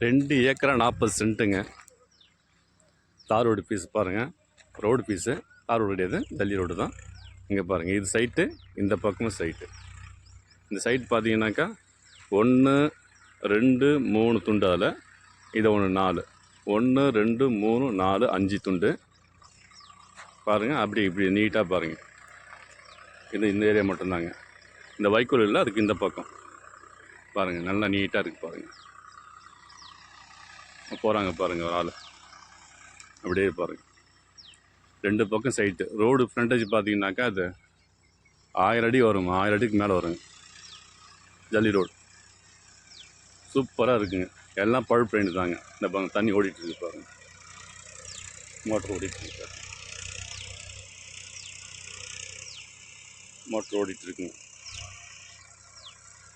2 ஏக்கரா 40 சென்ட்டுங்க. தார் road piece பாருங்கள். ரோடு பீஸு தார் ரோடு கிடையாது, ஜல்லி ரோடு தான். இங்கே பாருங்கள், இது சைட்டு, இந்த பக்கமும் சைட்டு. இந்த சைட் பார்த்தீங்கன்னாக்கா 1 2 3 துண்டு. அதில் இதை 4 1 2 3 4 5 துண்டு பாருங்கள். அப்படி இப்படி நீட்டாக பாருங்கள். இந்த ஏரியா மட்டும்தாங்க. இந்த வைக்கோல் இல்லை, அதுக்கு இந்த பக்கம் பாருங்கள், நல்லா நீட்டாக இருக்குது பாருங்கள். போகிறாங்க பாருங்கள் ஒரு ஆள், அப்படியே பாருங்கள். 2 பக்கம் சைட்டு. ரோடு ஃப்ரண்டேஜ் பார்த்தீங்கன்னாக்கா அது 1000 அடி வருங்க, 1000 அடிக்கு மேலே வருங்க. ஜல்லி ரோடு சூப்பராக இருக்குங்க. எல்லாம் பழுப்பு பெயிண்ட் தாங்க. இந்த பாருங்க, தண்ணி ஓடிட்டுருக்கு பாருங்கள், மோட்டர் ஓடிட்டுருக்கு, மோட்டர் ஓடிட்டுருக்குங்க.